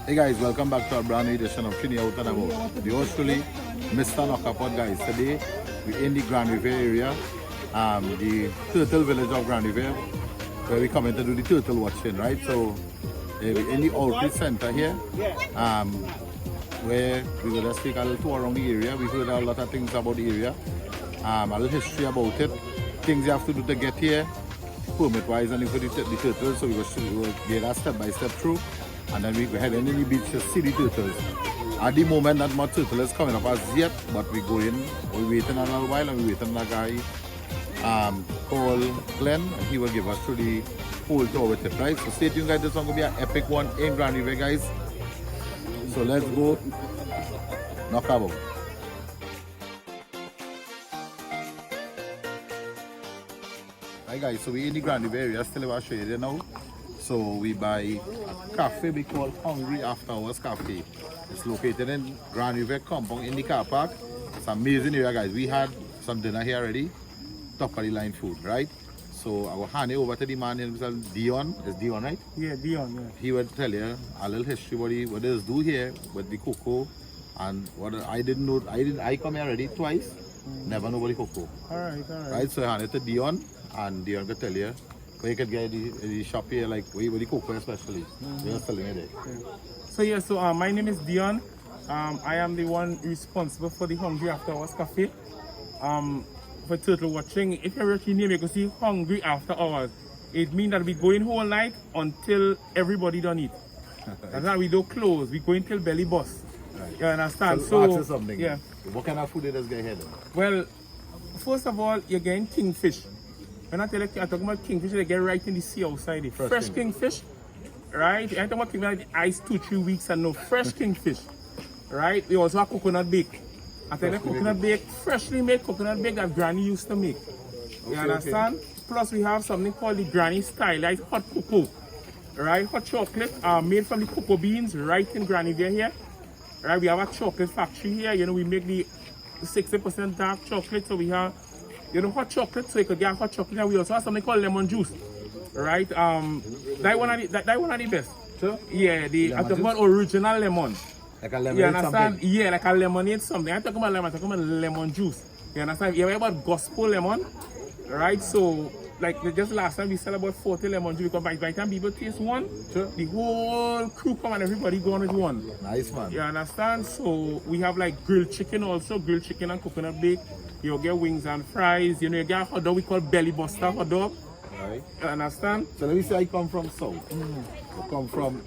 Hey guys, welcome back to a brand new edition of Trinidad and About. The host truly, Mr. Knockapot guys. Today, we're in the Grand Rivière area, the turtle village of Grand Rivière, where we come in to do the turtle watching, right? So, we're in the outreach center here, where we will just take a little tour around the area. We heard a lot of things about the area, a little history about it, things you have to do to get here, permit-wise, and for the turtles. So we will get a step-by-step through. And then we go ahead and in the beach to see the turtles. At the moment, not much turtle is coming up as yet, but we go in, we're waiting a little while, and we're waiting on a guy called Glenn, and he will give us through the whole tour with it, right? So stay tuned guys, this one will be an epic one in Grand Rivière guys. So let's go knock about. Hi guys, so we're in the Grand Rivière area, still about to show you there now. So we buy a cafe we call Hungry After Hours Cafe. It's located in Grand Rivière compound in the car park. It's an amazing area guys. We had some dinner here already. Top of the line food, right? So I will hand it over to the man himself, Dion. Is Dion right? Yeah, Dion, yeah. He will tell you a little history what they do here with the cocoa and what I didn't know. I come here already twice. Never know about the cocoa. Alright. Right, so I hand it to Dion and Dion will tell you where you can get the shop here, like where the cocoa especially. They're selling it there. Okay. So my name is Dion. I am the one responsible for the Hungry After Hours Cafe. For turtle watching, if you actually name it, you can see Hungry After Hours. It means that we go in whole night until everybody done eat. That's why we don't close. We go until belly bust. Right. You understand? So ask you something. Yeah. What kind of food does get here then? Well, first of all, you're getting kingfish. When I tell you, I'm talking about kingfish, they get right in the sea outside. The fresh kingfish, right? I'm talking about kingfish ice 2-3 weeks and no fresh kingfish, right? We also have coconut bake. I tell you, coconut bake, freshly made coconut bake that Granny used to make. You understand? Okay. Plus, we have something called the Granny style, like hot cocoa, right? Hot chocolate made from the cocoa beans right in Granny here, right? We have a chocolate factory here. You know, we make the 60% dark chocolate, so we have. You know, hot chocolate, so you could get hot chocolate. And we also have something called lemon juice, right? That one are the best. Sure? Yeah, I'm talking about original lemon. Like a lemonade. You understand? Something? Yeah, like a lemonade something. I'm talking about lemon. I'm talking about lemon juice. You understand? You hear about gospel lemon, right? So, like just last time we sell about 40 lemon juice because by the time people taste one, sure, the whole crew come and everybody go on with one. Nice man. You understand? So we have like grilled chicken also, grilled chicken and coconut bake. You get wings and fries, you know, you get a hot dog we call belly buster hot dog. Right. You understand? So let me say I come from south. I come from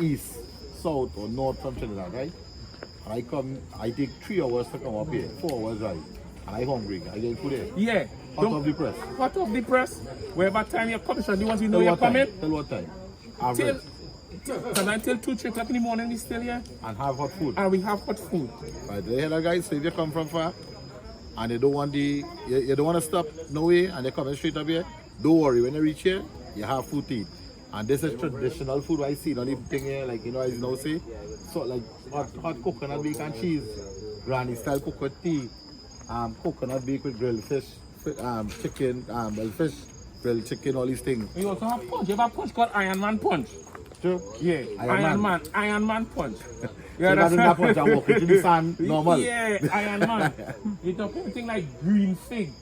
east, south or north from Trinidad, right? And I take 3 hours to come up here, 4 hours drive. And I'm hungry. I get food here. Yeah. Hot off the press. Hot off the press. Wherever time you come, so the ones you know you're coming. Till what time? Until 2-3 o'clock in the morning we still here. And have hot food. And we have hot food. Right, you hear that guys? So if you come from far, and you don't want you don't want to stop no way, and you're coming straight up here, don't worry, when you reach here you have food to eat. And this is traditional food I see, not even thing here, like you know as you know say, so like hot coconut bake and cheese, granny style coconut tea, coconut bake with grilled fish, chicken, fish, grilled chicken, all these things. We also have punch. You have a punch called Iron Man punch. Sure. Yeah, Iron Man punch. Yeah, that's that punch and walk into the sand normal. Yeah, Iron Man. You talk anything like green fig.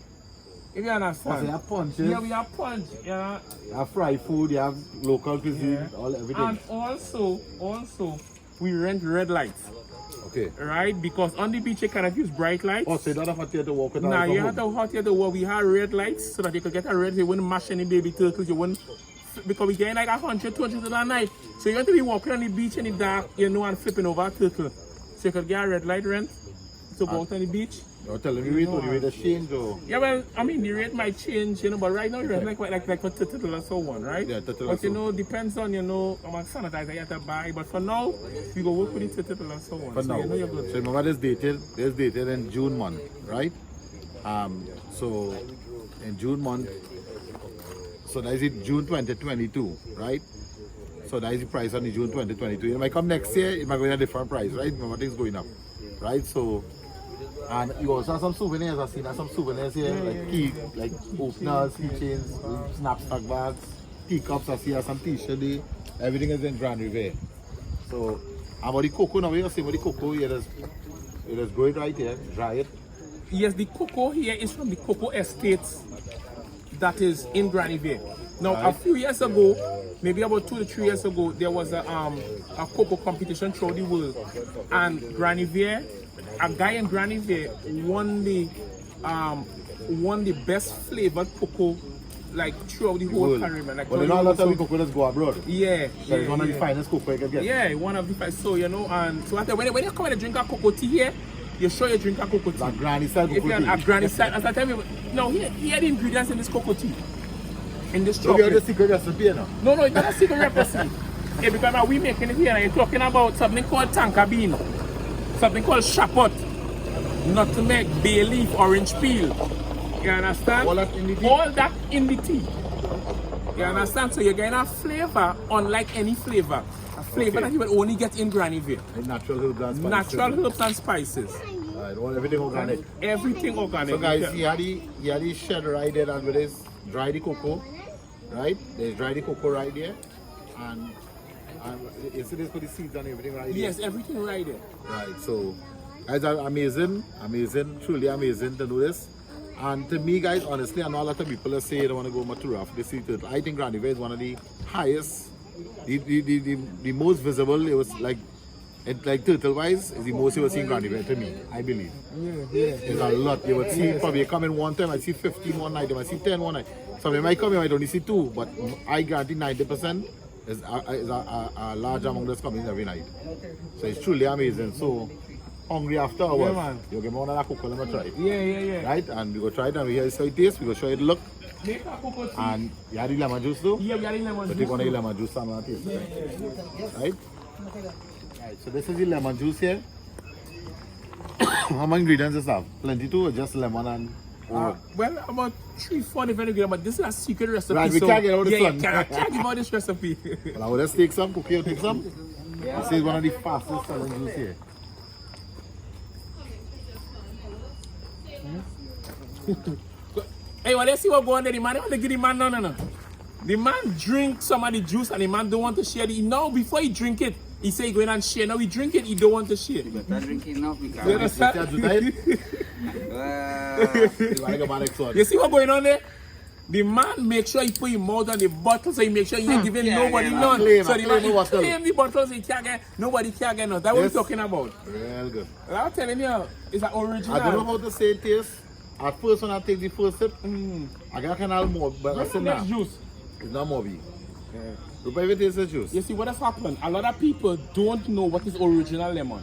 If you understand. So you have punches. Yeah, we have punch. Yeah. You have fried food, you have local cuisine, everything. And also, we rent red lights. Okay. Right? Because on the beach you cannot use bright lights. Oh, so you don't have to walk it out. Nah, you have to hot here to walk. We have red lights so that you could get a red, you wouldn't mash any baby turtles, you wouldn't. Because we get like 100, 200 a night. So you have to be walking on the beach in the dark, you know, and flipping over a turtle. So you could get a red light rent to go out on the beach. You're telling me the rate has changed or? Yeah, well, I mean the rate might change, you know, but right now you rent like for turtle or so on, right? Yeah, turtle. But you know, depends on, you know, how much sanitizer you have to buy. But for now, we go work with the turtle or so on. For now. You know you're good. So remember this dated in June month, right? So in June month, so that is it June 2022, right? So that is the price on the June 2022. It might come next year, it might go in a different price, right? Remember things going up, right? So, and you also have some souvenirs. I've seen some souvenirs here, like openers, keychains, knapsack bags, teacups. I see some t-shirt. Everything is in Grand Rivière. So, about the cocoa now, you see about the cocoa, it is grow it right here, dry it. Yes, the cocoa here is from the cocoa estates that is in Rivière. Now, a few years ago, maybe about 2 to 3 years ago, there was a cocoa competition throughout the world, and Rivière, a guy in Rivière won the best flavored cocoa like throughout the whole Caribbean. Like, but you know a lot of cocoa that's go abroad. Yeah, So it's one of the finest cocoa you can get. Yeah, one of the finest. So you know, and so after when you come and drink a cocoa tea here, you're sure you drink a cocoa tea. Like granny style If cocoa you're tea. a granny style, as I tell you, no, here the ingredients in this cocoa tea, in this So you have chocolate. the secret recipe now? No, it's not a secret recipe. Yeah, because now we making it here, and you're talking about something called tonka bean, something called shapot, nutmeg, bay leaf, orange peel. You understand? All that in the tea? All that in the tea. You understand? So you're getting a flavor unlike any flavor. A flavor that you will only get in Rivière. Natural herbs and spices. Natural herbs and spices. Right, everything organic. Everything organic. So guys, he had the shed right there and with his dry the cocoa, right? They dry the cocoa right there, and you see this for the seeds and everything right there. Yes, everything right there. Right. So guys, are amazing, truly amazing to do this. And to me, guys, honestly, I know a lot of people say they want to go Matura for the sea turtle. I think Rivière is one of the highest, the most visible. It was like turtle wise, is the most you will see in Rivière to me, I believe. Yeah. There's a lot. You would see probably come in one time, I see 15 one night, I might see 10 one night. So they might come in, I might only see 2, but I guarantee 90% is a large amount that's coming every night. So it's truly amazing. So hungry after hours, man. you get more than a cocoa, let me try it. Yeah. Right? And we go try it and we hear how it tastes, we go show it look. Make a cocoa tea. And you have the lemon juice though? Yeah, we are in lemon So juice. take one of the lemon juice and taste it. Right? Right, so this is the lemon juice here. How many ingredients does it have? Plenty too, or just lemon and Well, about 3-4 different ingredients, but this is a secret recipe. Right, we can't get out of the sun. Yeah, can't give out this recipe. Well, I will just take some, cookie, take some. This is one of the fastest selling juice here. Hey, well, let's see what going on there. The man want to give the man no. The man drink some of the juice and the man don't want to share it. Now, before he drink it, he say he going and share. Now he drink it, he don't want to share. You better drink enough because You understand? You see what going on there? The man make sure he put his mouth on the bottle, so he make sure he ain't giving nobody none. Claim, So the claim man bottle. claim the bottle, so he can't get, nobody can't get none. That's what we're talking about. Real good. And I'm telling you, it's an original. I don't know how to say it taste. At first when I take the first sip, I got kind of more, but I What's the said next nah. juice? It's not Moby. Look if it tastes the juice. You see what has happened? A lot of people don't know what is original lemon.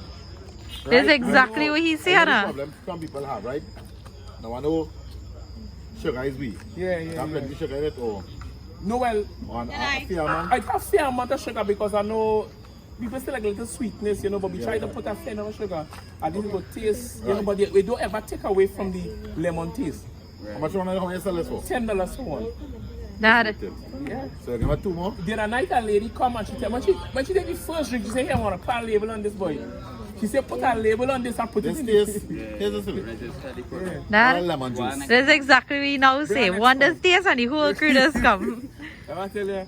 That's exactly what he said. That's the problem some people have, right? Now I know sugar is weak. Yeah. Have plenty sugar in it or No, well, on a fair amount. I have fair amount of sugar because I know people still like a little sweetness, you know, but we try to put a fair amount of sugar. And this will taste, you know, but we don't ever take away from the lemon taste. How much you want to sell this for? $10 for one. Dad, Yeah. So you give me 2 more? The other night a lady come and she tell when she take the first drink, she say, "Here, I want to put a label on this boy." She said, "Put a label on this and put This it in tastes, the tastes the register the product. Dad, lemon juice. that's exactly what we now say. One does taste and the whole crew does come. I tell you.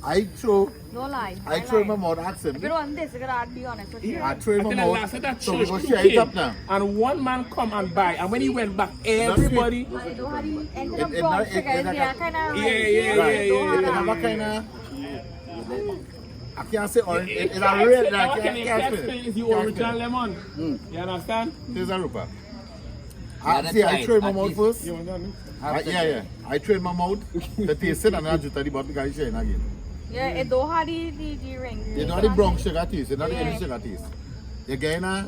I throw Don't lie. I throw in my mouth accent. If you want this, you gotta be honest with you. I throw in I my tell you, last mouth. night that So we church go crew share it came, up now. and one man come and buy, and when he went back, everybody. I don't have the ended up It- wrong it- sugar. it- They are kind of Yeah, yeah. It have a kind of, I can't say orange. It's a red. I What can you can't explain is the Can't original spell. lemon. You understand? There's a rupa. Yeah, See, I that's throw in my right. mouth first. You understand? Yeah. I throw in my mouth. The taste it and I just tell the bottle guy sharing again. yeah, it don't have the ring. It's not the brown sugar taste. It's not the any sugar taste. Again, I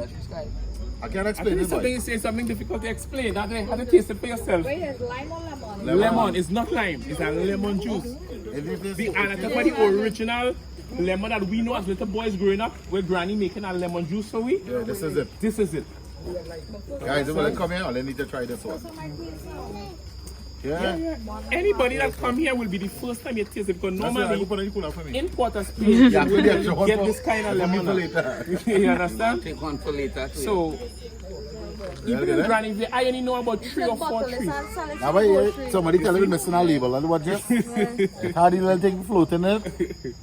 can't I explain think it. something boy. you say something difficult to explain. That way, have to taste it for yourself. Wait, is lime or lemon? Lemon, it's not lime, it's a lemon juice. And I talk about the original lemon that we know as little boys growing up, where granny making a lemon juice for we. Yeah, this is it. This is it. Guys, if you come here, I'll need to try this one. Yeah. Anybody that come here will be the first time you taste it because That's why I normally go put it in the cooler for me. in Port of Spain, Yeah, you put the will extra one get for- this kind of for me lemon. for later. You understand? Take one for later. Too. So, even in granny, I only know about 3 or 4 trees. Now, somebody tell me missing a label. And what just? How do you little thing floating in it?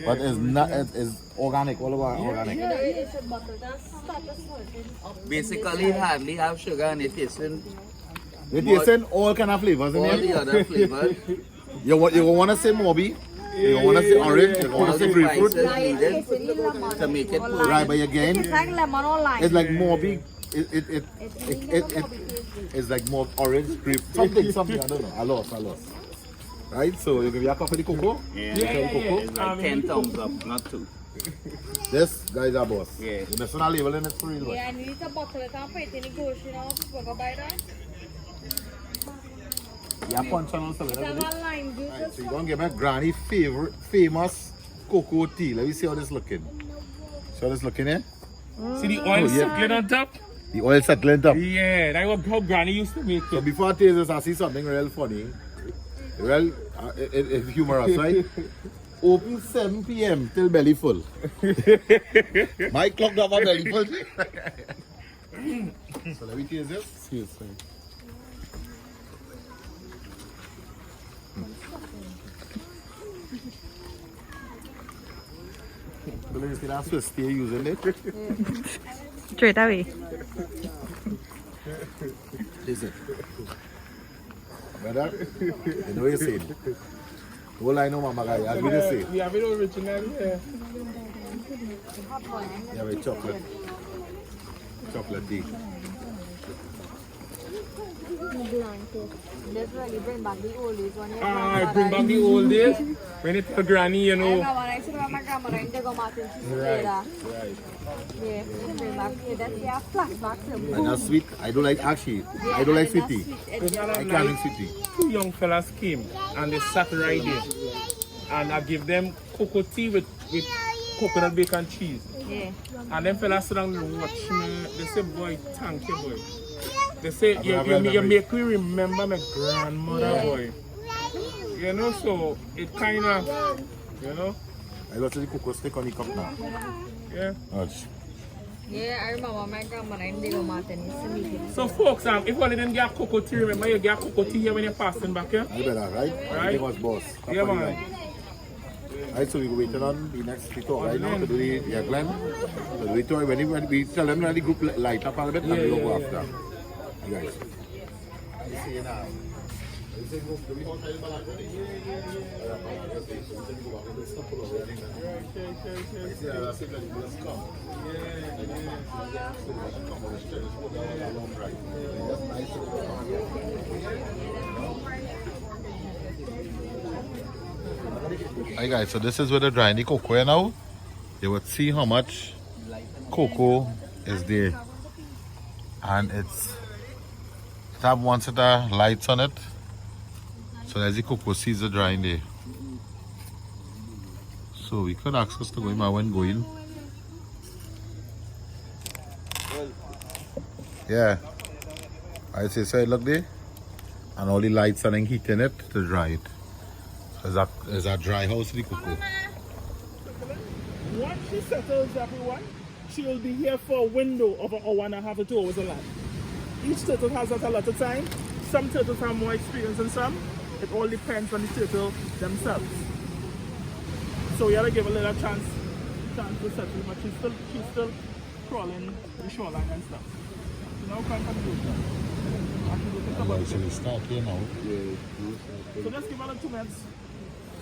But it's not. It's organic. All about organic. You know, it should bottle just start the sorting up. Basically, it hardly have sugar and it tasting It tastes all kind of flavors in all the here. other flavors. You want to say Moby? You want to say orange? You want All to say the grapefruit? spices needed to make it perfect. Right, but again, It's like lemon or lime. it's like Moby. It's like more orange, grape, something. I don't know. I lost. Right, so you give me a cup of the cocoa. Yeah. Cocoa. It's like 10 thumbs up, not 2. This guy's our boss. Yeah. The national label in it for real. Yeah, and you need to bottle it and put it in the grocery now. People go buy that. Yeah, punch on also. It's a lime juice. Right, so you're going to give me Granny favorite, famous cocoa tea. Let me see how this looking. See how this looking here? See the oil yeah. circling on top? The oil settling up. Yeah, that's how Granny used to make So it. before I taste this, I see something real funny. Real, it's humorous, right? Open 7 p.m. till belly full. My clock got my belly full. So let me taste this. See it, sir. So let me see that Swiss stay using it. Straight away. Listen. Brother, you know what you're saying. All I know, Mama Guy, as we just say. We have it original here. You have a chocolate tea. This really bring back the old days when you Bring back the old days. When it tell Granny, you I know. remember when I used to go with my grandmother and they go Martin cheese Right. Yeah, Right. she bring back that they have flashbacks. And that's sweet. I don't like actually. I don't like sweet tea. I can't drink sweet tea. 2 young fellas came and they sat right there. And I give them cocoa tea with coconut bacon cheese. Yeah. And them fellas sit down and watch me. They say, boy, thank you, boy. They say, you make me remember my grandmother, boy. You know, so it kind of, you know, I got the cocoa stick on the cup now. yeah. Ouch. Yeah, I remember my grandmother and they go Martin used to make it. So folks, if you didn't get cocoa tea, remember you get cocoa tea here when you're passing back here. I better, right? Right. It was boss. Top Yeah, of the man. line. Right, so we're waiting on the next talk right now to do the Glenn. So we told when we tell them that the group light up a little bit and we'll go after. You guys. Hi guys, so this is where they're drying the cocoa now. You would see how much cocoa is there. And it have one set of lights on it. So there's the cocoa seeds are drying there. So we could access to going, but when going. Yeah. I say so look there. And all the lights are then heating it to dry it. So is that dry house the cocoa. Once she settles everyone, she will be here for a window of an hour and a half to 2 hours a lot. Each turtle has a lot of time. Some turtles have more experience than some. It all depends on the turtle themselves. So we have to give a little chance to settle, but she's still crawling the shoreline and stuff. So now come from the ocean. So we start here now. So let's give her 2 minutes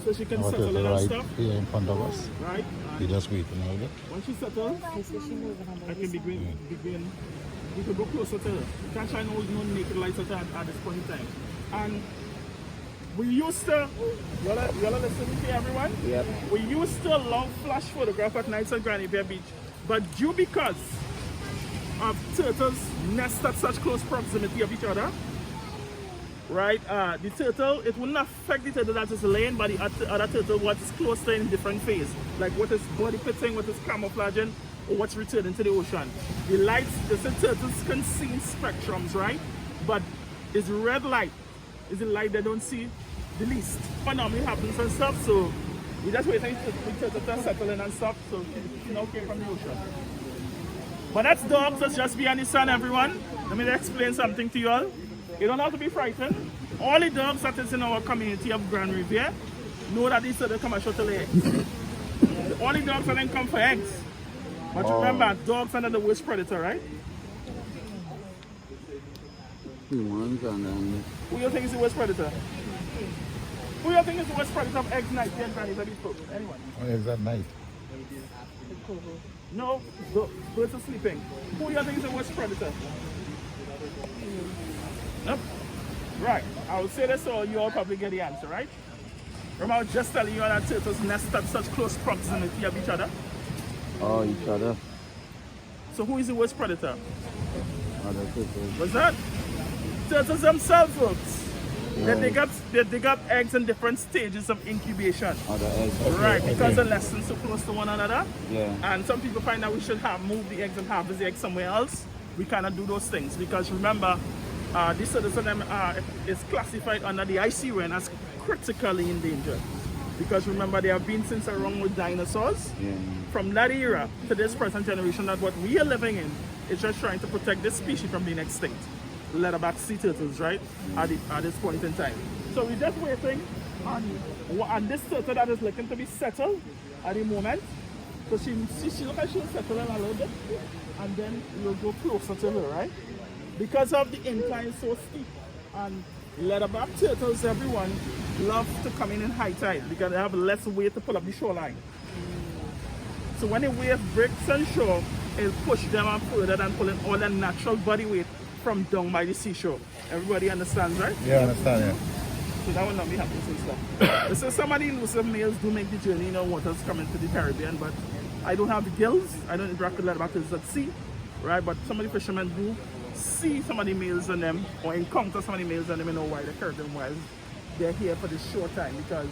so she can Our settle turtle in and right stuff. here in front of us. Right? We just waiting now. Once she settles, I can begin. We can go closer to her. We can't shine no naked lights at this point in time. And we used to, y'all are listening to everyone? Yep. We used to love flash photograph at nights at Granny Bear Beach. But due because of turtles nest at such close proximity of each other, right, the turtle, it wouldn't affect the turtle that is laying, but the other turtle what is closer in different phase. Like what is body pitting, what is camouflaging, or what's returning to the ocean. The lights, the turtles can see in spectrums, right? But it's red light is the light they don't see the least. Phenomenally happens and stuff, so we just waiting for the turtle to settle in and stuff, so she now came from the ocean. But that's dogs, let's just be honest on everyone. Let me explain something to you all. You don't have to be frightened. All the dogs that is in our community of Grand Rivière know that these are the commercial eggs. Only dogs and then come for eggs. But remember, dogs are not the worst predator, right? Humans and then Who you think is the worst predator? Who you think is the worst predator of eggs, night, and grannies, and people? Anyone? Eggs at night. No, birds are sleeping. Who do you think is the worst predator? Nope. Right. I will say this so you all probably get the answer, right? Remember I was just telling you all that turtles nest at such close proximity of each other? oh each other. So who is the worst predator? Other people. What's that? Turtles themselves, folks. Yeah. They dig up eggs in different stages of incubation. Other eggs. Right, because the nests so close to one another. Yeah. And some people find that we should move the eggs and harvest the eggs somewhere else. We cannot do those things because remember, this turtles is classified under the ICUN as critically endangered. Because remember, they have been since around with dinosaurs. Yeah. From that era to this present generation, that what we are living in is just trying to protect this species from being extinct. Leatherback sea turtles, right? At this point in time. So we're just waiting on this turtle that is looking to be settled at the moment. So she looks like she'll settle in a little bit, and then we'll go closer to her, right? Because of the incline so steep, and leatherback turtles, everyone love to come in high tide because they have less weight to pull up the shoreline. So when the wave breaks on shore, it'll push them on further than pulling all their natural body weight from down by the seashore. Everybody understands, right? Yeah, I understand, yeah. So that will not be happening since then. So some of the elusive males do make the journey in the waters coming to the Caribbean, but I don't have the gills. I don't interact with leatherbackers at sea, right? But some of the fishermen do see some of the males in them or encounter some of the males in them in the wild, the Caribbean wild. They're here for this short time because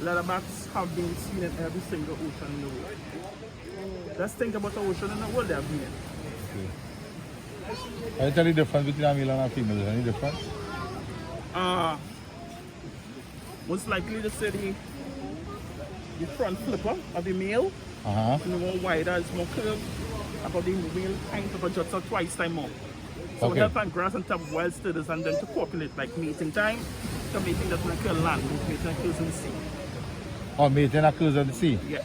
leatherbacks have been seen in every single ocean in the world. Let's think about the ocean in the world they have been in. Can you tell the difference between a male and a female? Is there any difference? Most likely to say the front flipper of the male is more wider, it's more curved. About the male kind of just or twice time more. So we help on grass and top wild turtles and then to populate like mating time. So mating doesn't occur on land, mating occurs in the sea. Oh, mating occurs on the sea? Yeah.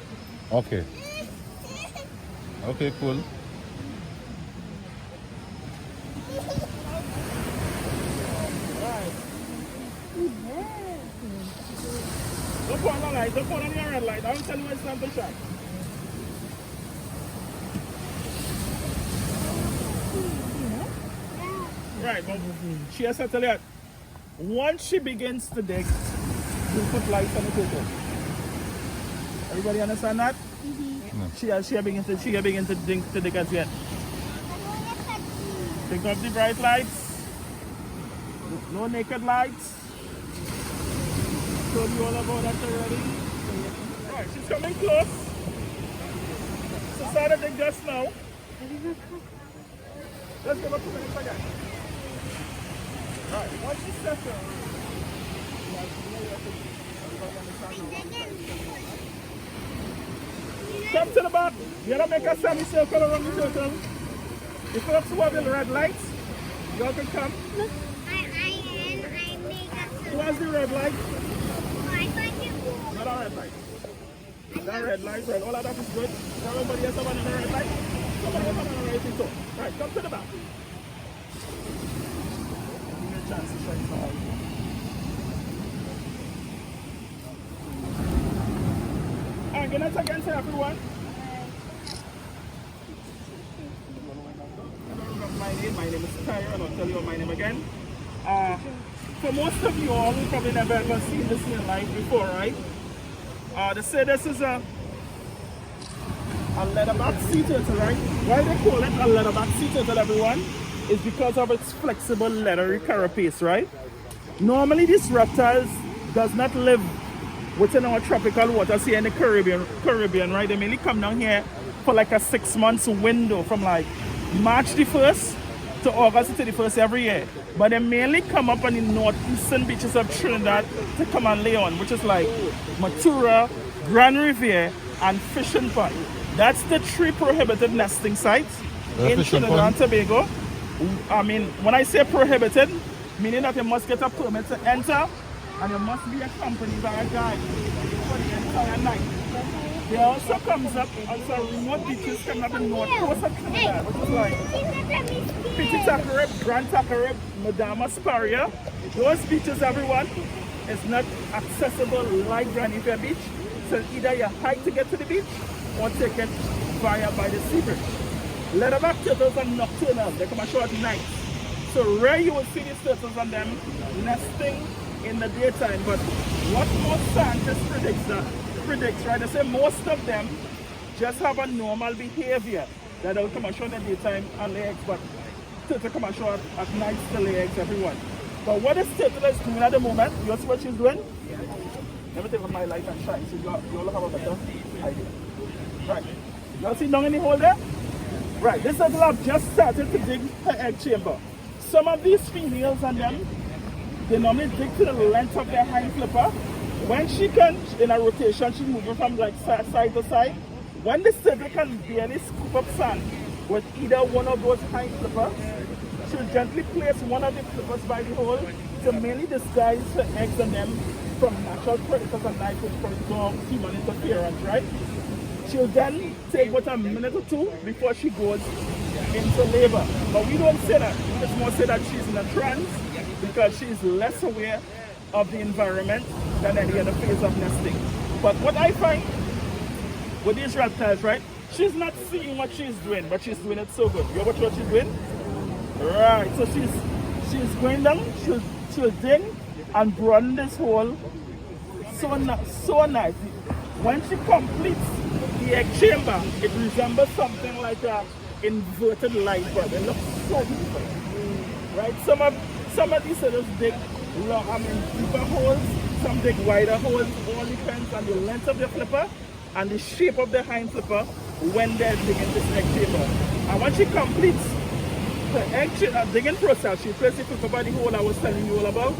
Okay. Okay, cool. Don't put on the light, don't put on your red light. I will tell you when it's time to shine. Right, but she has to tell you, once she begins to dig, you put lights on the turtle. Everybody understand that? She begins to dig as yet. Pick up the bright lights. No naked lights. Told you all about that already. Right, she's coming close. She started to dig just now. Let's give her 2 minutes again. Right, once she settles, come to the back. You gotta make a semicircle around the turtle. The folks who have the red lights, you all can come. Look, I make a Who has the red light? I find it cool. Not a red light. That red light, right? All of that is good. Everybody has someone in the red light? Somebody has someone in the red light too. Right, come to the back. Give me a chance to shine some light. And good night again to everyone. My name is Tyre, and I'll tell you my name again. For most of you all who probably never ever seen this in life before, right? They say this is a leatherback sea turtle, right? Why they call it a leatherback sea turtle, everyone, is because of its flexible leathery carapace, right? Normally these reptiles does not live within our tropical waters here in the Caribbean, right? They mainly come down here for like a 6 months window from like March the 1st to August the 31st every year. But they mainly come up on the northeastern beaches of Trinidad to come and lay on, which is like Matura, Grand Rivière, and Fishing Pond. That's the 3 prohibited nesting sites in Trinidad and Tobago. I mean, when I say prohibited, meaning that you must get a permit to enter and you must be accompanied by a guide for the entire night. There also comes up also remote beaches coming up in north coast of Trinidad, which is like Petit Tacarib, Grand Tacarib, Madama Sparia. Those beaches, everyone, is not accessible like Grand Rivière Beach. So either you hike to get to the beach or take it via by the sea bridge. Leatherback turtles are nocturnal. They come ashore at night. So rare you will see these turtles on them nesting in the daytime. But what most scientists predicts, right? They say most of them just have a normal behavior that they'll come ashore in the daytime and lay eggs, but turtle come ashore at night to lay eggs, everyone. But what this turtle is doing at the moment, you see what she's doing? Let me take off my light and shine so you'll have a better idea. Right. Y'all see down in the hole there? Right, this turtle have just started to dig her egg chamber. Some of these females and them, they normally dig to the length of their hind flipper. When she can, in a rotation, she's moving from like side to side. When the turtle can barely scoop up sand with either one of those hind flippers, she'll gently place one of the flippers by the hole to mainly disguise her eggs and them from natural predators and knife, which from dog, human interference, right? She'll then take about a minute or two before she goes into labor. But we don't say that. We just more say that she's in a trance because she's less aware of the environment than any other phase of nesting. But what I find with these reptiles, right, she's not seeing what she's doing, but she's doing it so good. You watch what she's doing? Right, so she's going down, she'll dig and broaden this hole so nice. When she completes the egg chamber, it resembles something like an inverted light bulb. It looks so beautiful. Right? Some of these turtles dig deeper holes, some dig wider holes. All depends on the length of the flipper and the shape of the hind flipper when they're digging this egg chamber. And when she completes the egg digging process, she'll place the flipper by the hole I was telling you all about,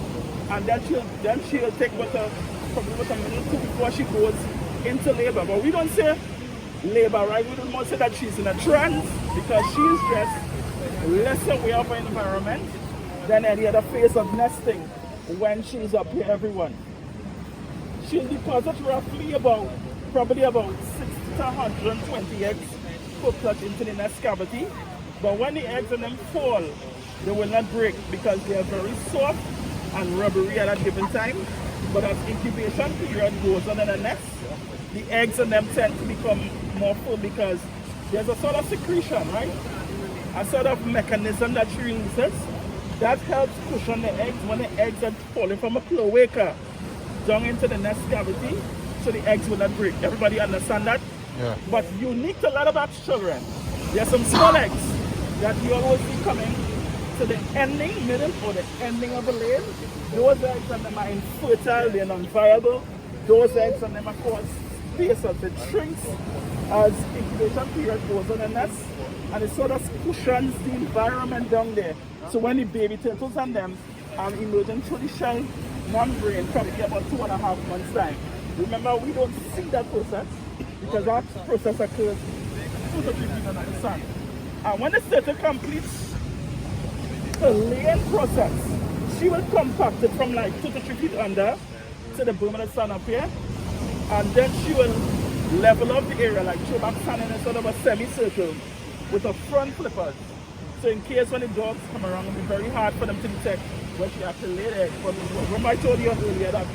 and then she'll take probably about a minute or two before she goes into labor. But we don't say labor, right? We don't say that she's in a trance because she's just less aware of her environment than any other phase of nesting when she's up here, everyone. She'll deposit roughly probably about 60 to 120 eggs per clutch into the nest cavity. But when the eggs in them fall, they will not break because they are very soft and rubbery at a given time. But as incubation period goes on in the nest, the eggs in them tend to become more full because there's a sort of secretion, right? A sort of mechanism that she releases that helps cushion the eggs when the eggs are falling from a cloaca down into the nest cavity, so the eggs will not break. Everybody understand that? Yeah. But unique to Leatherback's children, there are some small eggs that you always see coming to the ending, middle, or the ending of the lane. Those eggs on them are infertile, they're non-viable. Those eggs on them are called spacers. It shrinks as incubation period goes on the nest, and it sort of cushions the environment down there. So when the baby turtles on them are emerging through the shell membrane, probably about 2.5 months time. Remember, we don't see that process because that process occurs 2 to 3 feet under the sun. And when the turtle completes the laying process, she will compact it from like 2 to 3 feet under to the boom of the sun up here, and then she will level up the area, like throw back sand in a sort of a semicircle with her front flippers. So in case when the dogs come around, it'll be very hard for them to detect when she actually laid eggs. But remember I told you earlier that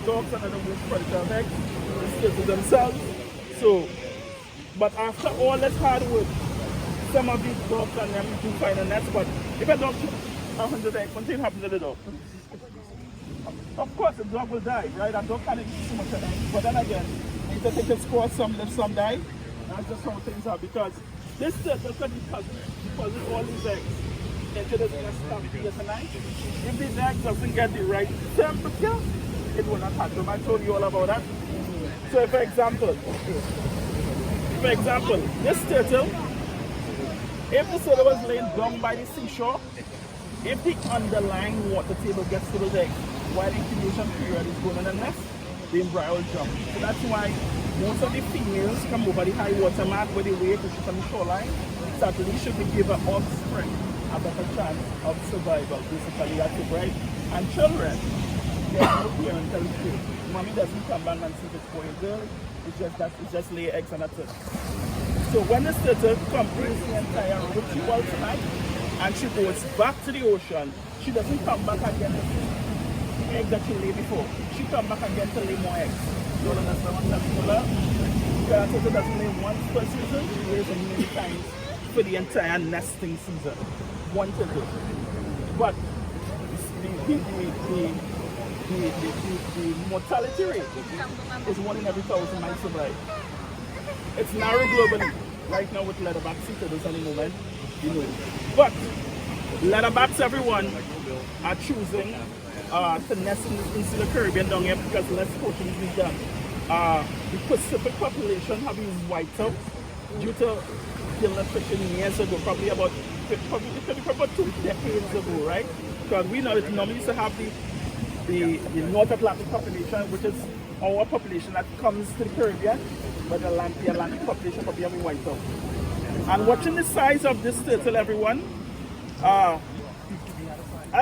dogs are not the most predator of eggs, they stay to themselves. So, but after all this hard work, some of these dogs and them do find a nest, but if a dog shoots 100 eggs, one thing happens to the dog. Of course, the dog will die, right? A dog can't eat too much of eggs. But then again, if they can score some live, some die, that's just how things are. Because this turtle can deposit all these eggs into this nest cavity tonight. If these eggs doesn't get the right temperature, it will not hatch them. I told you all about that. So for example, this turtle, if the turtle was laying down by the seashore, if the underlying water table gets to those eggs while the incubation period is going on in the nest, the embryo will jump. So that's why most of the females come over the high water mark where they wait to shoot on the shoreline. Certainly should be given offspring a better chance of survival. Basically that's it, right? And children, there's no parental trait. Mommy doesn't come back and see if it's boy or girl. It's just lay eggs and that's it. So when this turtle completes the entire ritual tonight and she goes back to the ocean, she doesn't come back again to the egg that she laid before. She comes back again to lay more eggs. You understand what that's about? Because a turtle doesn't lay once per season, she lays them many times for the entire nesting season. One turtle. But the mortality rate is 1 in every 1,000 might survive. It's narrow globally. Right now with leatherback sea turtles at the moment, you know. But leatherbacks, everyone, are choosing to nest in the Caribbean down here because less poaching is being done. The Pacific population have been wiped out due to killer fishing years ago, probably about 2 decades ago, right? Because we know it normally used to have the North Atlantic population, which is our population that comes to the Caribbean, but the Atlantic population probably have been wiped out. And watching the size of this turtle, everyone, I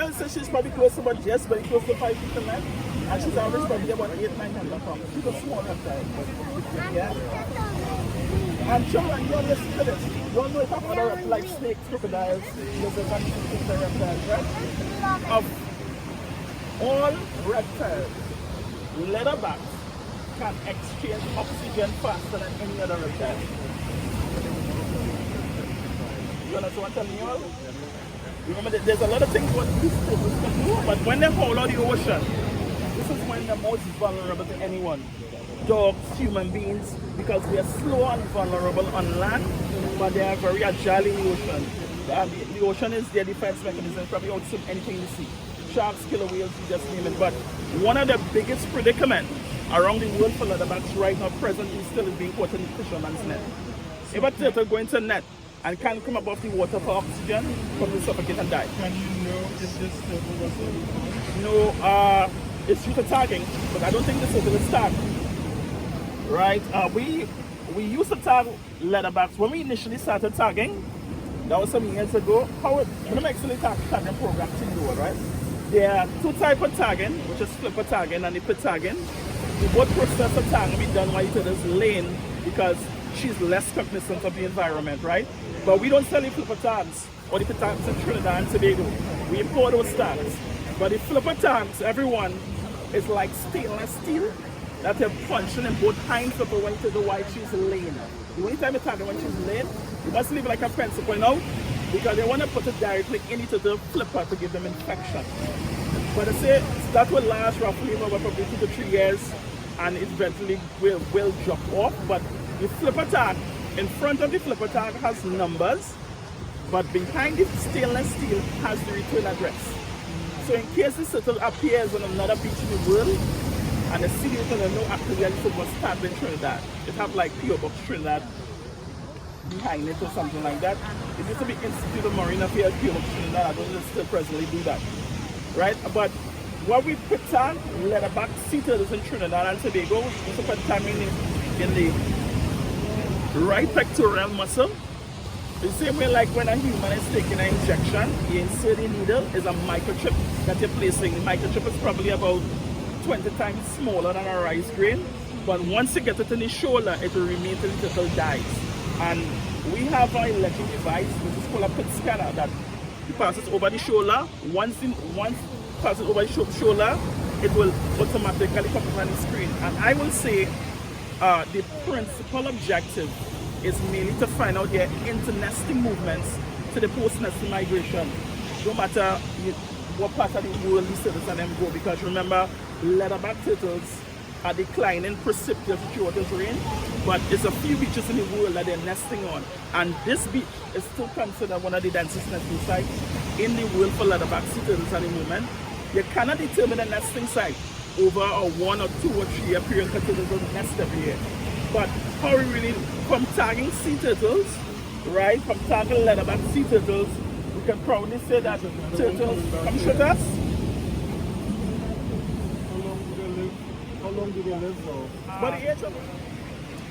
would say she's probably close to about just very close to 5 feet in length, and she's average probably about 800-900 pounds. She's a small reptile. Yeah. And children, you listen to this. You don't know if I've other reptiles like snakes, crocodiles, lizards, and things like reptiles, right? Of all reptiles, leatherbacks can exchange oxygen faster than any other reptile. You understand what I'm telling you all? Remember, there's a lot of things what these turtles can do, but when they fall out of the ocean, this is when they're most vulnerable to anyone. Dogs, human beings, because they are slow and vulnerable on land, but they are very agile in the ocean. The ocean is their defense mechanism, probably outswim anything you see. Sharks, killer whales, you just name it. But one of the biggest predicaments around the world for leatherbacks right now, presently, still is being caught in the fisherman's net. If a turtle go into a net and can't come above the water for oxygen, probably suffocate and die. Can you know if this turtle was early? No, it's due to tagging, but I don't think the turtle is tagged. Right? We used to tag leatherbacks when we initially started tagging. That was some years ago. I'm actually tagging program to you, right? There are 2 types of tagging, which is flipper tagging and the pit tagging. The both process of tagging be done while it is laying because she's less cognizant of the environment, right? But we don't sell the flipper tags or the pit tags in Trinidad and Tobago. We import those tags. But the flipper tags, everyone, is like stainless steel that they're punching in both hind flipper when to the while she's laying. The only time you tag her when she's laying, you must leave like a pencil point out because they want to put it directly into the flipper to give them infection. But I say that will last roughly over probably 2 to 3 years and it eventually will drop off. But the flipper tag, in front of the flipper tag has numbers, but behind the stainless steel has the return address. So in case the turtle appears on another beach in the world, and the city is going to know actually it was tagged in Trinidad. It have like P.O. Box Trinidad behind it or something like that. It used to be Institute of Marine Affairs, P.O. Box Trinidad. I don't know if they still presently do that. Right? But what we put on leatherback sea turtles in Trinidad and Tobago, we put tagging in the right pectoral muscle. The same way like when a human is taking an injection, you insert the needle is a microchip that you're placing. The microchip is probably about 20 times smaller than a rice grain, but once you get it in the shoulder, it will remain till the turtle dies. And we have an electric device which is called a pit scanner that you pass it over the shoulder. Once pass it over the shoulder, it will automatically come up on the screen. And I will say the principal objective is mainly to find out their inter-nesting movements to the post-nesting migration. No matter what part of the world these turtles and them go, because remember, leatherback turtles are declining precipitously throughout this rain, but it's a few beaches in the world that they're nesting on. And this beach is still considered one of the densest nesting sites in the world for leatherback sea turtles at the moment. You cannot determine a nesting site over a 1 or 2 or 3 year period because turtles don't nest every year. But how we really, from tagging sea turtles, right, from tagging leatherback sea turtles, we can proudly say that turtles come shoot us. How long do they live though? By the age of,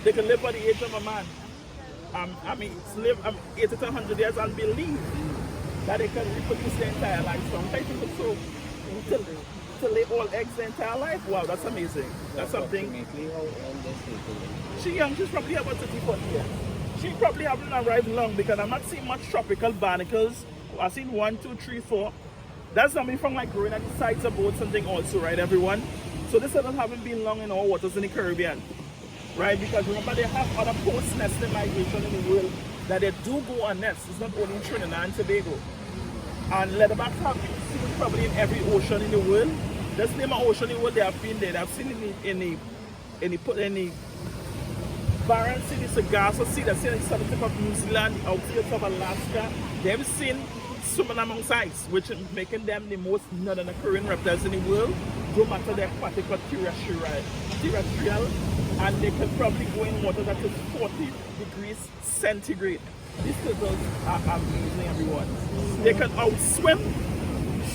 they can live by the age of a man. I mean, live 80 to 100 years and believe that they can reproduce their entire life. So I'm trying to so to lay all eggs the entire life? Wow, that's amazing. That's something. She young, she's probably about 34 years. She probably haven't arrived long because I'm not seeing much tropical barnacles. I've seen 1, 2, 3, 4. That's something from like growing at the sides of boats and thing also, right, everyone? So this doesn't haven't been long in our waters in the Caribbean, right? Because remember they have other post-nesting migration in the world that they do go on nests. It's not only in Trinidad and Tobago. And leatherbacks have been seen probably in every ocean in the world. Just name an ocean in the world they have been there. I've seen in the Barren Sea, the Sargasso Sea, they've seen in the southern tip of New Zealand, the outskirts of Alaska. They've seen swimming amongst ice, which is making them the most non-occurring reptiles in the world. No matter their aquatic or terrestrial, and they can probably go in water that is 40 degrees centigrade. These turtles are amazing, everyone. They can outswim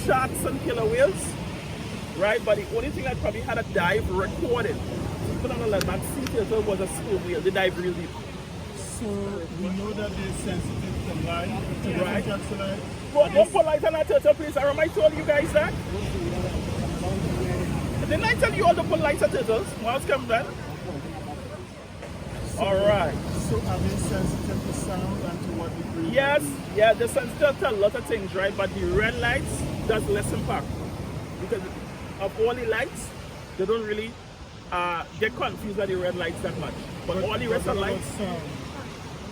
sharks and killer whales, right? But the only thing that probably had a dive recorded, even on the leatherback sea turtle, was a sperm whale. They dive real deep. So we know that they're sensitive to light, to Right. different types of light. Don't put light on that turtle, please. I remind told you guys that. Didn't I tell you all to put lights on turtles? What's coming then? Alright. So are they sensitive to sound and to what degree? Yes, yeah, they're sensitive to a lot of things, right? But the red lights does less impact. Because of all the lights, they don't really get confused by the red lights that much. But all the rest of lights, sound.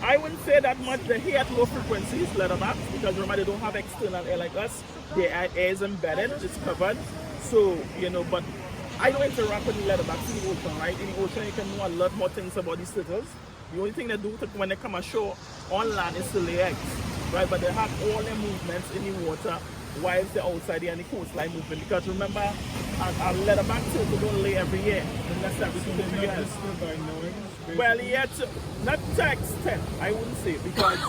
I wouldn't say that much. They hear at low frequencies, leatherbacks, because remember they don't have external air like us. Their air is embedded, it's covered. So, you know, but I don't interact with the leatherbacks in the ocean, right? In the ocean, you can know a lot more things about these turtles. The only thing they do when they come ashore on land is to lay eggs, right? But they have all their movements in the water whilst they're outside there and the coastline movement. Because remember, a leatherback turtle don't lay every year. Unless every 2 to 3 years. By noise. Well, yet, not to extent, I wouldn't say, because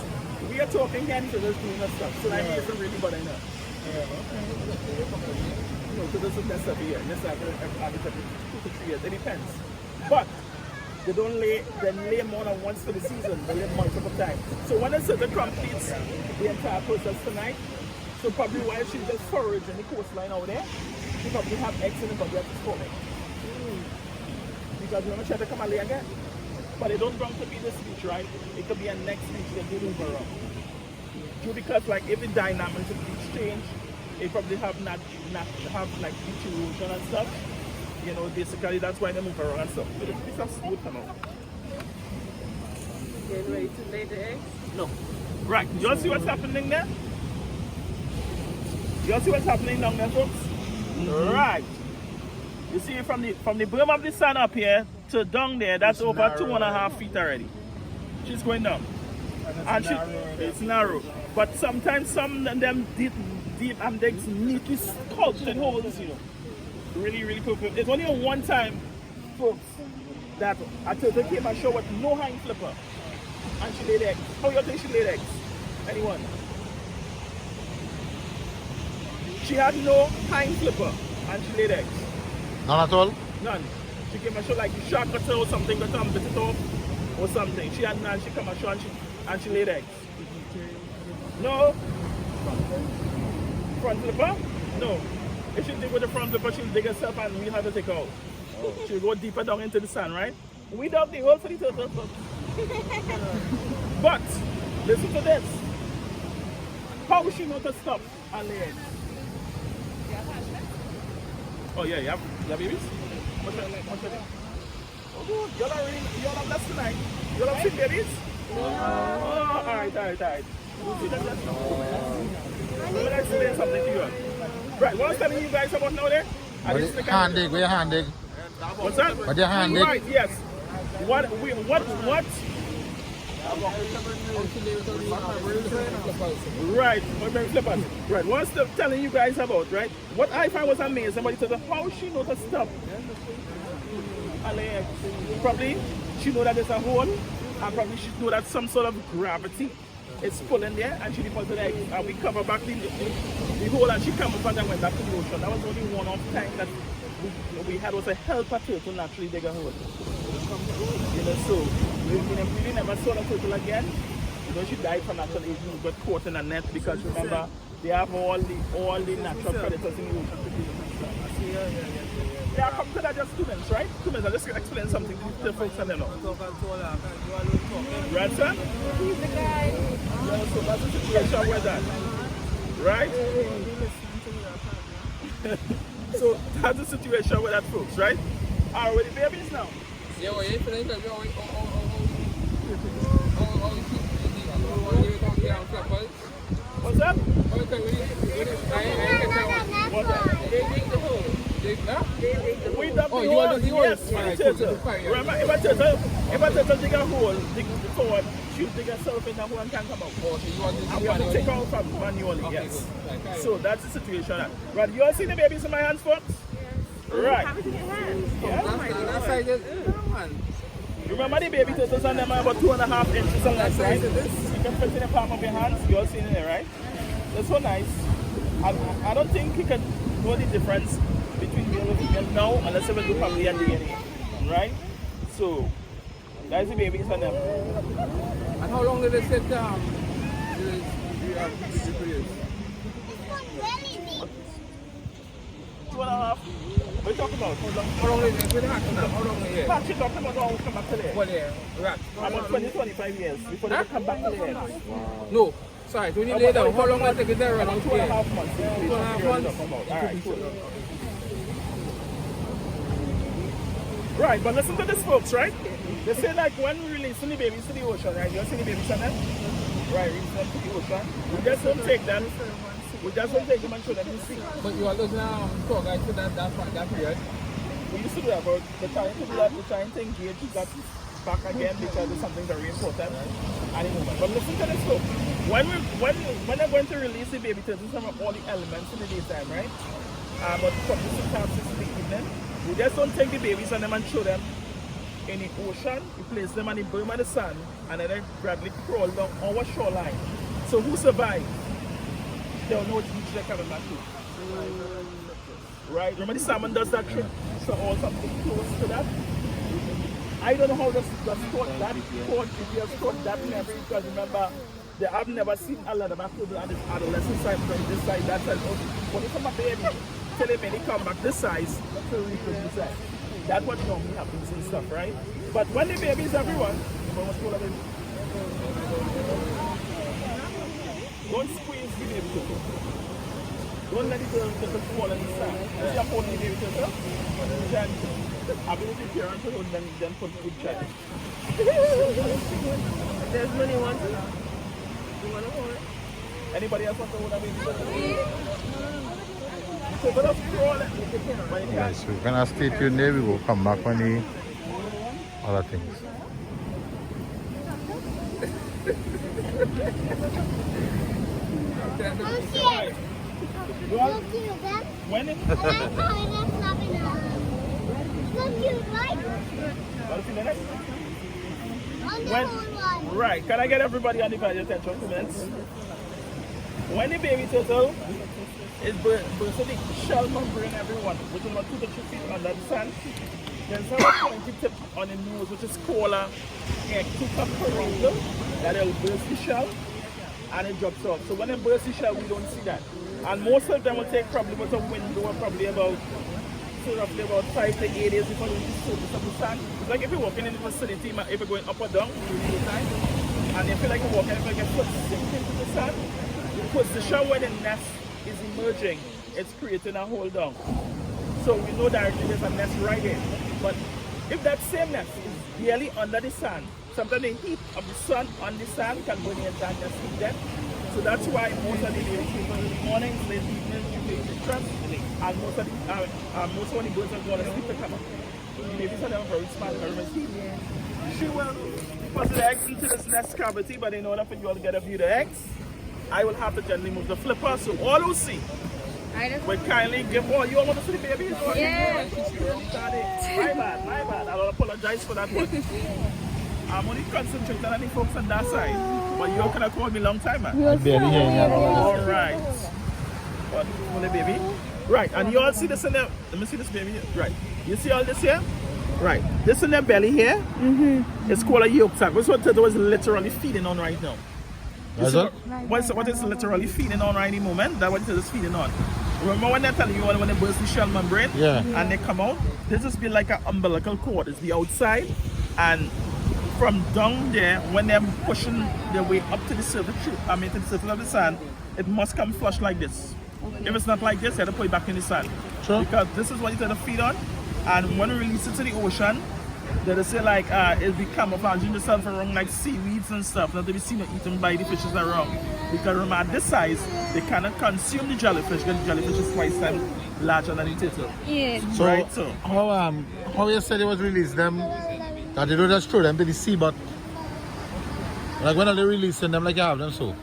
we are talking here and turtles doing that stuff. So that isn't really what I know. No, so this is less every year. Less every 2 to 3 years. It depends. But they don't lay, they lay more than once for the season. They lay multiple times. So when a turtle completes the entire process tonight, so probably while she's just foraging the coastline out there, she probably have eggs in the body at this moment. Because remember she had to come and lay again. But they don't come to be this beach, right? It could be a next beach they do move around. Due because like if the dynamics of the beach change, they probably have not have like beach erosion and stuff. You know, basically that's why they move around and stuff. But it's just smooth come out. Getting ready to lay the eggs? No. Right, you all see what's happening there? You all see what's happening down there, folks? Right. You see from the brim of the sun up here to down there, that's over narrow, 2.5 feet already. She's going down. And it's narrow. But sometimes some of them deep and they neatly sculpted holes, you know. Really, really perfect. It's only one time, folks, that a turtle came ashore with no hind flipper. And she laid eggs. How do you think she laid eggs? Anyone? She had no hind flipper and she laid eggs. None at all? None. She came ashore like the shark got her or something, got her and bit it off or something. She had none. She came ashore and she laid eggs. No. Front flipper? No. If she dig with the front flipper, she'll dig herself and we'll have to take her out. She'll go deeper down into the sand, right? We dug the hole for the turtle. But listen to this. How will she know to stop and lay eggs? Oh yeah, you have babies? What's your name? Oh good. Y'all are blessed tonight. Y'all have seen babies? No. Oh, alright. We'll see them just now. Let me explain something to you. Right, what I was telling you guys about now there? Hand dig, where your hand dig? What's that? What your hand dig? Right, yes. What? Right, right. What I'm telling you guys about, right? What I find was amazing about it, how she knows to stop. Probably she know that there's a hole, and probably she know that some sort of gravity is pulling there, and she deposited egg, and we cover back the hole, and she come up and then went back to the ocean. That was only one of time that we had was a helper turtle naturally dig a hole. You know, so we really never saw the turtle again. You know, she died from natural aging, got caught in a net because remember they have all the natural predators in the ocean. Yeah, come to that just 2 minutes, right? 2 minutes. I'll just explain something to the folks and then on. Right, sir? He's the guy. Yeah, so that's the situation with that. Right? So that's the situation with that, folks, right? Are we the babies now? Yeah, well, you finish that. What's up? What's that? We dump the Oh, you hole. want the hole? Yes, Right, turtle. cool. Remember, if a turtle dig a hole, dig forward, shoot dig yourself in the hole and can come out. Oh, so you want this And we have to take out from manually, Okay, yes. good. Right. So that's the situation. Right, you all see the babies in my hands, folks? Right. That's like it. Remember the baby turtles on them are about 2.5 inches and less, right? You can fit in the palm of your hands. You all seen it, right? That's so nice. I don't think you can know the difference between male and female now unless you will do family and DNA, right? So that's the babies on them. And how long did they sit down? You have to This one really neat. 2.5. What are you talking about? How long did they sit down? How long did they? Actually talking about how we come back to there. Well, yeah, right. About 20-25 years before they come back to there. No, sorry, when you lay down, how long did it take it there? About 2.5 months. 2.5 months? Alright, cool. Right, but listen to this, folks, right? They say like when we releasing the babies to the ocean, right? You see the babies on them? Right, release them to the ocean. We just don't take them. We just don't take them and show them to sea. But you always now talk like that period. We used to do that, but we're trying to do that. We're trying to engage that back again because it's something very important at the moment. But listen to this, folks. When they're going to release the baby turtles from all the elements in the daytime, right? But from the 6 hours in the evening, we just don't take the babies on them and show them in the ocean. We place them on the bottom of the sand and then they gradually crawl down our shoreline. So who survived? They'll know which beach they're coming back to. Right? Remember the salmon does that trick? So or something close to that. I don't know how the sport that sport if you have scored that memory because remember I've never seen a lot of people on this adolescent side from this side, that side. But if I'm a baby, tell them when they come back this size, that's the reproduce size. That's what normally happens and stuff, right? But when the baby is everyone, don't squeeze the baby turtle. Don't let the turtle fall in the sand. If you're holding the baby turtle, then ability parents to hold them, then put good child. There's money one. You want to hold it? Anybody else want to hold a baby turtle? So let us crawl it. Yes, we're gonna stay tuned there. We will come back on the other things. Don't see it. Don't see that. When it? I like how it is snapping out. So cute, right? What is the next? On the When? whole one. Right, can I get everybody on the value attention 2 minutes? When the baby turtle is bursting the shell membrane everyone, which is about 2 to 3 feet under the sand, there's a pointy tip on the nose, which is called a cup caruncle, that will burst the shell and it drops off. So when it bursts the shell, we don't see that. And most of them will take probably about a window of probably about roughly about 5 to 8 days before you see the surface of the sand. It's like if you're walking in the facility, if you're going up or down during the time, and you feel like you're walking, if you get foot sink into the sand, because the shell where the nest is emerging, it's creating a hole down. So we know directly there's a nest right here. But if that same nest is barely under the sand, sometimes the heat of the sun on the sand can burn the entire nest with them. So that's why most of the babies sleep in the mornings, late evenings, you play the trust, and most of the when the birds are going to sleep, they come up. The babies are very smart, very risky. She will put the eggs into this nest cavity, but in order for you all to get a view of the eggs, I will have to gently move the flipper so all who see will kindly give all. You all want to see the babies? Yeah. My bad. I'll apologize for that one. I'm only concentrating on the folks on that side. But you all could have called me a long time, man. Barely hearing you. All right. But for the baby. Right, and you all see this in there. Let me see this baby here. Right. You see all this here? Right. This in their belly here. It's called a yolk sac. This is what turtle is literally feeding on right now. That's it? What is literally feeding on right in the moment? That's what it is feeding on. Remember when they're telling you when they burst the shell membrane? Yeah. And they come out? This is be like an umbilical cord. It's the outside. And from down there, when they're pushing their way up to the surface, to the surface of the sand, it must come flush like this. If it's not like this, you have to put it back in the sand. Sure. Because this is what you tend to feed on. And when you release it to the ocean, they say like it'll be camouflaging itself around like seaweeds and stuff, not to be seen or eaten by the fishes around. Because remember, at this size, they cannot consume the jellyfish because the jellyfish is twice times larger than the turtle. Yeah. So, Right, so. how you said it was released them, that they don't just throw them to the sea, but like when are they releasing them like you have them so?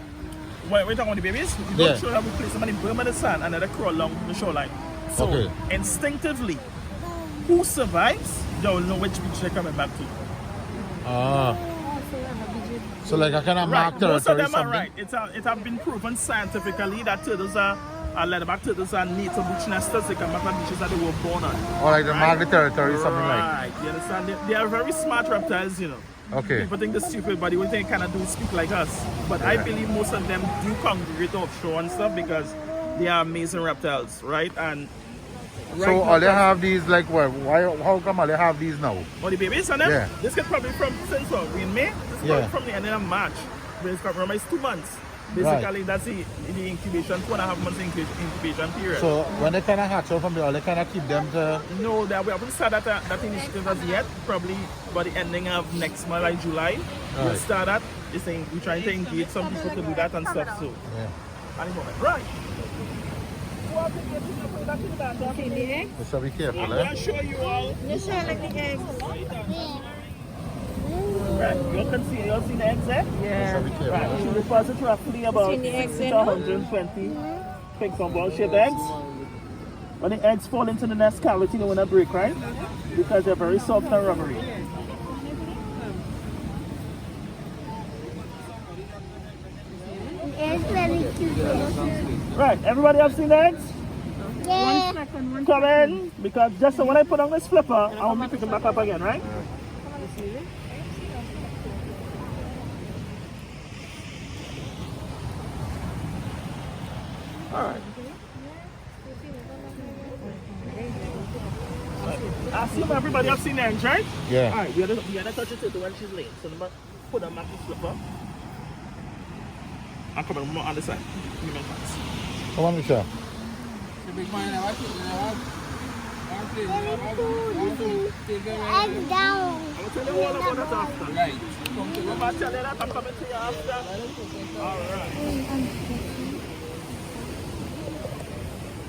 Wait, we're talking about the babies? You Yeah. don't show that we place them on the bottom of the sand and then they crawl along the shoreline. So, Okay. instinctively, who survives, they will know which beach they're coming back to. Ah. So like I kind of mark Right, most of territory them are something? right. It have been proven scientifically that turtles are leatherback turtles are native beach nesters. They come back to beaches that they were born on. Or like the Right? mark the territory, something like. Right, you understand? They are very smart reptiles, you know. Okay. People think they're stupid, but the only thing they cannot do is speak like us. But I believe most of them do congregate offshore and stuff because they are amazing reptiles, right? And So now, all they have these like what? Why? How come all they have these now? or the babies on them? Yeah. This get probably from since in May. This is Yeah. probably from the end of March. Remember, it's 2 months. Basically, that's the incubation, 2.5 months incubation period. So when they kind of hatch out from there, they kind of keep them to. No, that we haven't started that initiative as yet. Probably by the ending of next month, like July, we'll Right. start that. We're trying to engage some people to do that and stuff. So, Yeah. at the moment, right? See the egg? So be careful, I'm eh? going to show you all. You show like the eggs. Right, you can see the eggs there? Yeah. So be careful. Right, she deposits roughly about Seen the eggs 60 to there, no? 120 pigs on ball-shaped eggs. When the eggs fall into the nest cavity, they want to break, right? Because they're very soft and rubbery. It's very cute. Right, everybody have seen the eggs? Yeah. Come in, because just so when I put on this flipper, I want to pick them back up again, right? Alright. I assume everybody have seen the eggs, right? Yeah. Alright, we had to touch it to when she's laying. So I'm put them back in the flipper. I'll come on the other side. Give me my hands. Come on, Michelle. The big man, I Egg down. I'll tell you all about that after. Right. Remember I tell you that I'm coming to you after? Alright.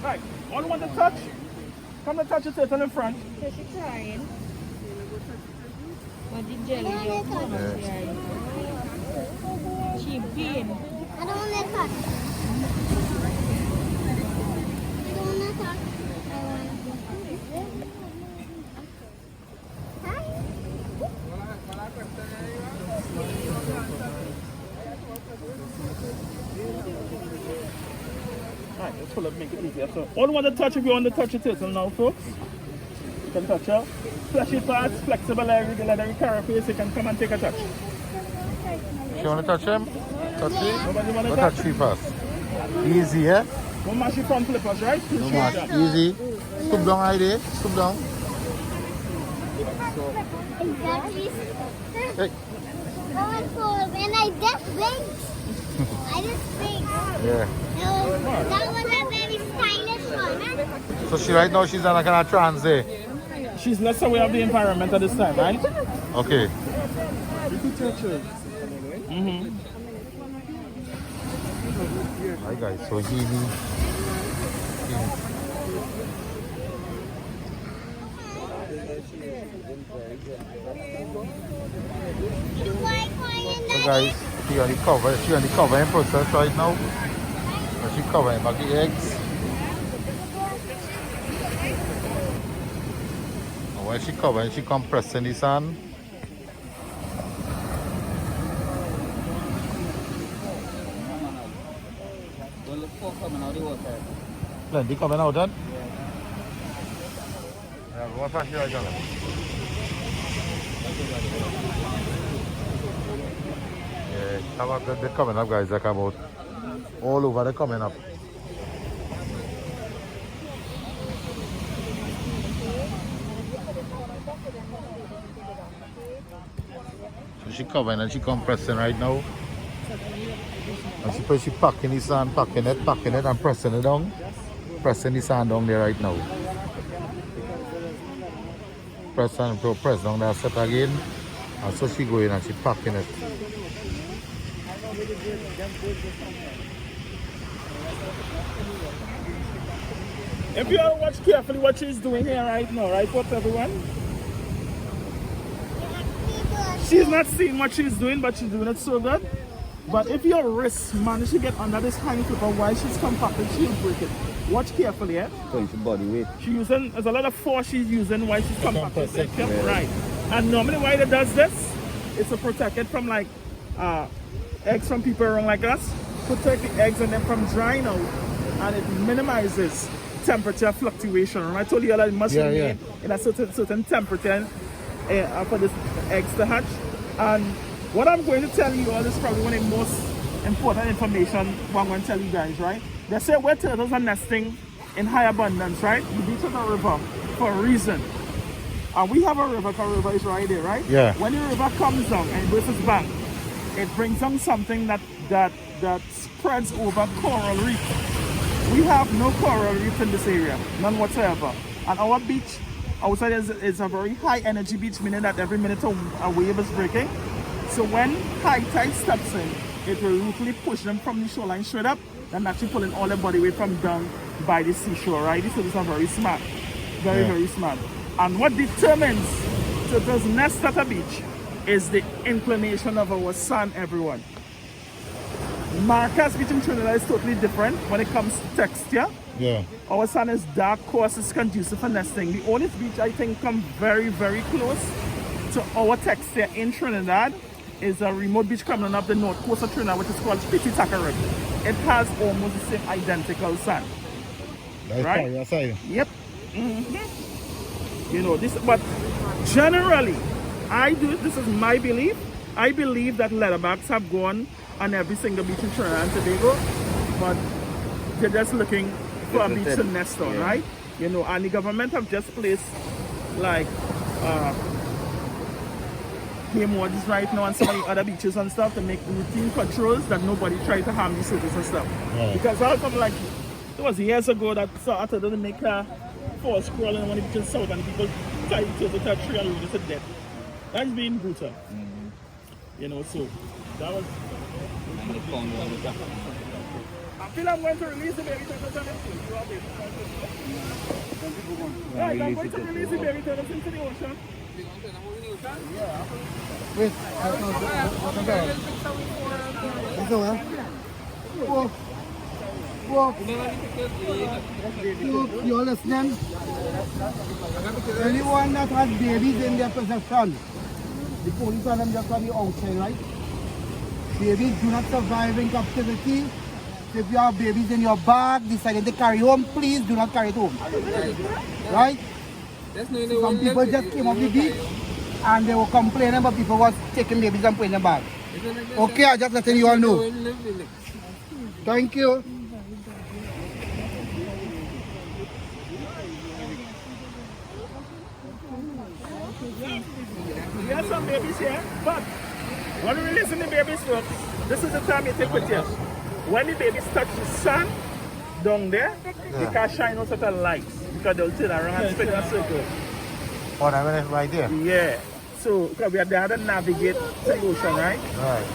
Right, all you want to touch? Come to touch the turtle in front. So she's crying. What the jelly just come and crying. She pain. I don't want to touch. I don't want to touch. I want to. Alright, let's pull up, make it easier. So, all you want to touch, if you want to touch the turtle now, folks, you can touch her. Fleshy parts, flexible area, the leathery carapace, you can come and take a touch. You want to touch him? Touch me? Nobody want to Go touch? touch me first. Easy, eh? Don't mash your front flippers, right? No mash. Easy. Scoop down, Heidi. Scoop down. Exactly. Hey. Going for when I just blinked. I just blinked. Yeah. No, that was a very stylish one. So right now she's on a kind of trance, eh? She's less aware of the environment at this time, right? Okay. Hi guys, so Healy. So guys, she on the covering process right now. So she covering back the eggs. And when she covering, she compressing the sand. Plenty coming out then? Yeah, go fast right now. Yeah, how about they're coming up guys, like about all over they're coming up. She covering and she compressing right now. And she packing the sand, packing it and pressing it down. Pressing the sand down there right now. Press down that set again. And so she going and she packing it. If you all watch carefully what she's doing here right now, right, what everyone? She's not seeing what she's doing, but she's doing it so good. But if your wrist manage to get under this hang flipper while she's compacting, she'll break it. Watch carefully, eh? So it's body weight. She's using, there's a lot of force she's using while she's compacting. Right. And normally why it does this, it's to protect it from like eggs from people around like us. Protect the eggs and then from drying out. And it minimizes temperature fluctuation. Remember I told you that it must remain in a certain temperature for the eggs to hatch. And what I'm going to tell you all is probably one of the most important information what I'm going to tell you guys, right? They say where turtles are nesting in high abundance, right? The beach is a river for a reason. And we have a river, because the river is right there, right? Yeah. When the river comes down and goes its bank, it brings down something that spreads over coral reef. We have no coral reef in this area, none whatsoever. And our beach outside is a very high energy beach, meaning that every minute a wave is breaking. So when high tide steps in, it will literally push them from the shoreline straight up and actually pulling all their body weight from down by the seashore, right? These turtles are very smart, very smart. And what determines turtles nest at a beach is the inclination of our sun, everyone. Marcus Beach in Trinidad is totally different when it comes to texture. Yeah. Our sun is dark, coarse, is conducive for nesting. The only beach I think come very close to our texture in Trinidad is a remote beach coming up the north coast of Trinidad, which is called Trinidad. It has almost the same identical sand. That's right? your side. Yep. You know this, but generally, this is my belief. I believe that leatherbacks have gone on every single beach in Trinidad and Tobago, but they're just looking for a beach to nest on, right? You know, and the government have just placed like game wardens right now on some of the other beaches and stuff to make routine patrols that nobody try to harm these turtles and stuff. Yeah. Because all from like, it was years ago that saw a turtle to make a force crawling on one of the beaches south and the people tied the turtle to a tree and rode it to death. That's being brutal. You know, so that was. I feel I'm going to release the baby turtles and right, I'm going to release the baby turtles into the ocean. Wait, you're listening? Anyone that has babies in their possession, the police are them just on the outside, right? Babies do not survive in captivity. If you have babies in your bag, decided to carry home, please do not carry it home. Right? Some people just came off the beach and they were complaining about people was taking babies and putting them back. Okay, I just letting you all know. Thank you. We have some babies here, but when we releasing the babies, folks, this is the time you take pictures. When the babies touch the sun down there, they can shine out certain lights because they'll turn around and spin in a circle. Oh, that is right there? Yeah. So, because we have to navigate to the ocean, right? Right.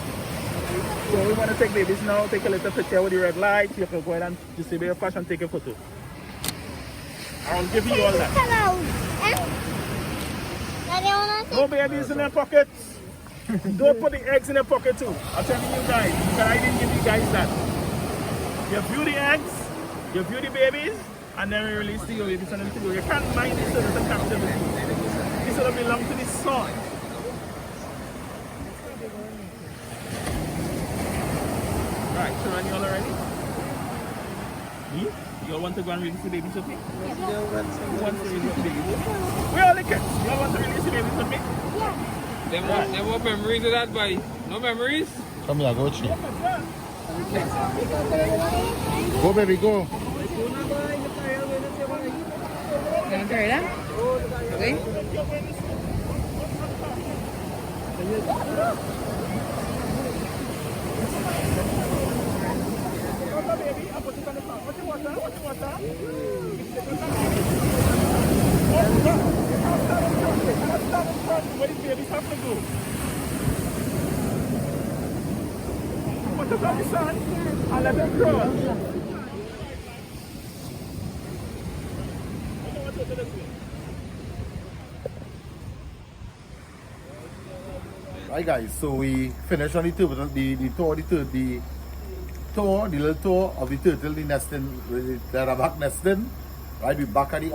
So, we want to take babies now, take a little picture with the red light. You can go ahead and disable your flash and take a photo. I'll give you all that. No babies in their pockets. Don't put the eggs in their pocket too. I'm telling you guys, because I didn't give you guys that. You view the eggs, you view the babies, and then we release the babies and them to go. You can't mind these turtles in captivity. These turtles belong to the sun. Right, so are you all already? You all want to go and release the babies with me? Who wants to release the babies with me? Where are the kids? You all want to release the babies with me? Yeah. Them what memories of that boy? No memories? Come here, go with you. Go, baby, go. Gonna carry that? Okay. What did babies have to do? Put it on the sun and let them cross. Right guys, so we finished on the turtle, the little tour of the turtle, the nesting, the rabbit nesting. Right, we back at the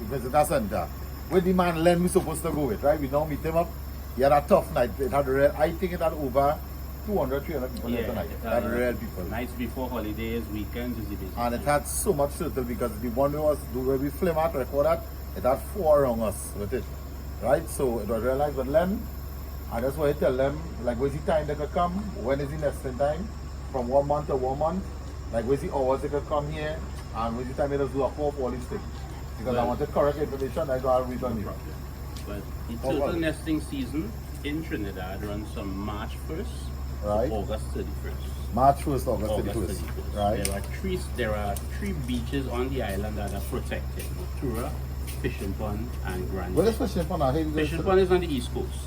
visitor center. Where the man Len we supposed to go with, right? We now meet him up. He had a tough night. It had I think it had over 200, 300 people there tonight. It had real people. Nights before holidays, weekends is the business. And it had so much turtle because the one where we film at, record at, it had 4 around us with it. Right? So it was realized with Len, and that's why I tell them, like, where's the time they could come? When is the nesting time? From 1 month to 1 month? Like, where's the hours they could come here? And where's the time they just do a pop all these things? Because I wanted correct information, I got to read on you. But the turtle nesting season in Trinidad runs from March 1st right. to August 31st. March 1st, August 31st. Right. There are three beaches on the island that are protected: Matura, Fishing Pond, and Grand. Where is Fishing Pond? Fishing Pond is on the east coast.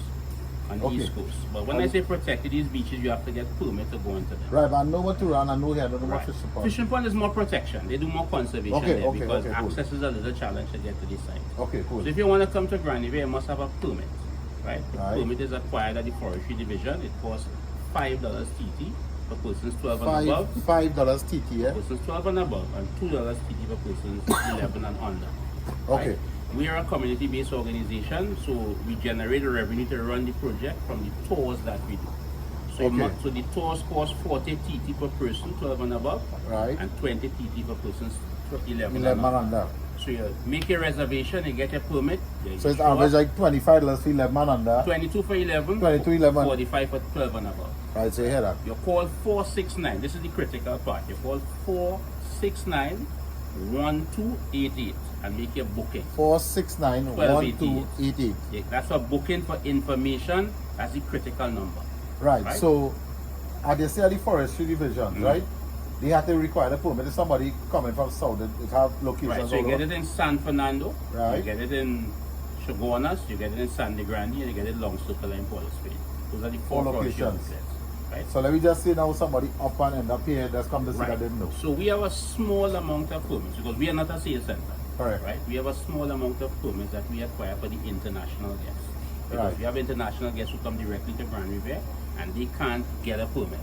On the east coast. But when I say protected, these beaches you have to get permit to go into them. Right, but I know what to run, I know here, I don't know what Fishing Pond. Fishing Pond is more protection. They do more conservation there because access is a little challenge to get to this site. Okay, cool. So if you want to come to Grand Rivière, you must have a permit. Right? The permit is acquired at the Forestry Division. It costs $5 TT for persons 12 and above. $5 TT, yeah? Persons 12 and above, and $2 TT for persons 11 and under. Okay. Right? We are a community-based organization, so we generate a revenue to run the project from the tours that we do. So, so the tours cost 40 TT per person, 12 and above, right, and 20 TT per person, 11 and under. So you make a reservation, you get a permit. So it's average like $25 for 11 man under. 22 for 11. 45 for 12 and above. Right, so you hear that? You call 469. This is the critical part. You call 469-1288 and make your booking. 469-1288. Yeah, that's a booking for information. That's the critical number. Right. So at the Forestry Division, right? They have to require a permit. If somebody coming from south, it have locations. Right, so you get it in San Fernando, right? You get it in Chaguanas, you get it in San de Grande, and you get it in Long Circle and Port Spade. Those are the 4 locations. Right? So let me just say now somebody up and end up here that's come to see that didn't know. So we have a small amount of permits because we are not a sales center. Correct. Right? We have a small amount of permits that we acquire for the international guests. Because we have international guests who come directly to Grand Rivière and they can't get a permit.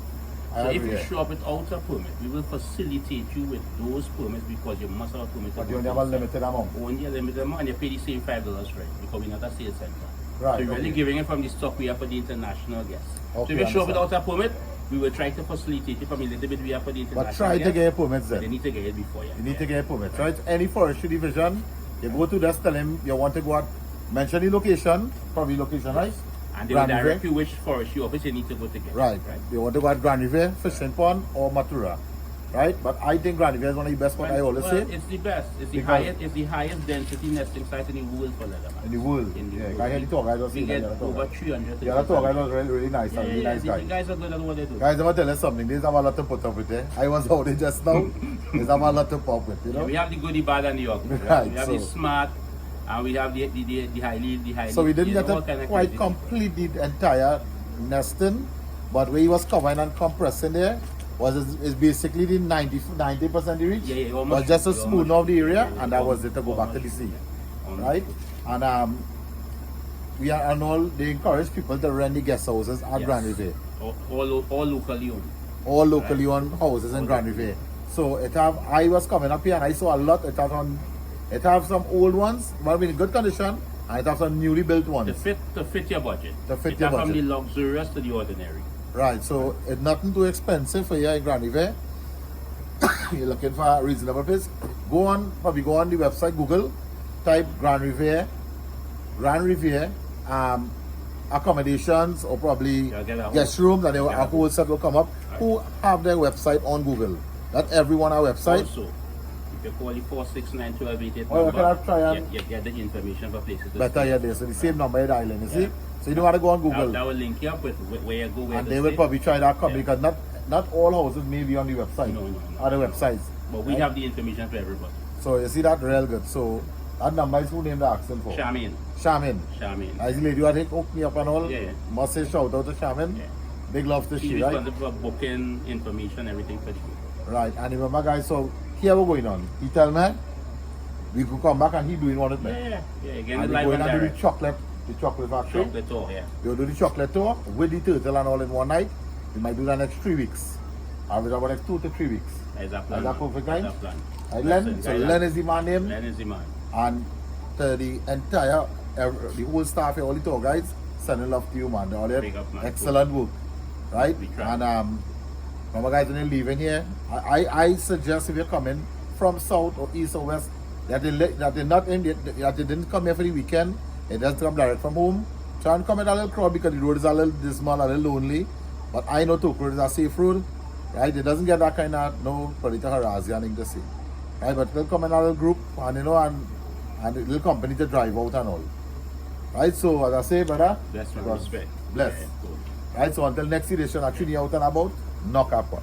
So if you show up without a permit, we will facilitate you with those permits because you must have a permit. But you only have a limited amount. Only a limited amount, and you pay the same $5 rent because we're not a sales center. Right. So you're really giving it from the stock we have for the international guests. Okay, so if you show up without a permit, we will try to facilitate you from a little bit we have for the international guests. But try to get a permit then. They need to get it before you. You need to get a permit. Right? Any forestry division, you go to just tell him you want to go out, mention the location, probably location, right? And they will direct you which forestry office you need to go to get. Right. You want to go at Grand Rivière, Fishing Pond, or Matura. Right? But I think Grand Rivière is one of the best spots I always say. It's the best. It's the highest density nesting site in the world for leatherback. In the world. I heard the talk guy was saying that. Over 300. The other talk guy was really nice. Really nice guy. The guys are good at what they do. Guys, I'm going to tell you something. There's a lot to put up with there. I was out there just now. There's a lot to pop with, you know? Yeah, we have the goodie, bad, and the ugly. Right. We have the smart. And we have the highly. So we didn't get to quite complete the entire nesting, but where he was covering and compressing there is basically the 90% reach. Yeah, almost. Was just a smooth of the area, and that was it to go back to the sea, right? And they encourage people to rent the guest houses at Grand Rivière. All locally owned. All locally owned houses in Grand Rivière. So I was coming up here and I saw a lot. It have some old ones, but in good condition, and it have some newly built ones. To fit your budget. To fit your budget. From the luxurious to the ordinary. Right, so it's nothing too expensive for you in Grand Rivière. You're looking for a reasonable place. Probably go on the website, Google, type Grand Rivière, accommodations, or probably guest rooms, and a whole set will come up. Who have their website on Google? Not everyone our website. Also, if you call the 469-1288 can I try and you get the information for places to better, yeah, there. So the same number in the island, you see? So you don't want to go on That Google. will link you up with where you go, where And to they will stay. probably try that company Yeah. because not all houses may be on the website. No. Other websites. But we right? have the information for everybody. So you see that real good. So that number is who named the accent for? Shamin. Shamin. Shamin. As the lady who I think hooked me up and all. Yeah. Must say shout out to Shamin. Yeah. Big love to She's she, right? responsible for booking information, everything for you. Right. And remember guys, so here we're going on. He tell me we could come back and he doing one with me. Yeah. Again, And we live going and and do direct. the chocolate factory. Chocolate tour, yeah. We'll do the chocolate tour with the turtle and all in one night. We might do that next 3 weeks. Average about next 2 to 3 weeks. As a plan. Is that perfect, guys? As a plan. Right, Len? Listen, So guys, Len is the man name. Len is the man. And to the entire, the whole staff here, all the tour guides, sending love to you, man. All that Big up, man. excellent work, right? We try. And remember, guys, when you're leaving here, I suggest if you're coming from south or east or west, that they not in that they didn't come here for the weekend. They just come direct from home. Try and come in a little crowd because the road is a little dismal, a little lonely. But I know Tokyo is a safe road, right? It doesn't get that kind of no political harassment to say, right? But we'll come in a little group and and a little company to drive out and all, right? So as I say, brother, That's my God respect. bless. Yeah, cool. Right? So until next edition, actually out and about, knock our pot.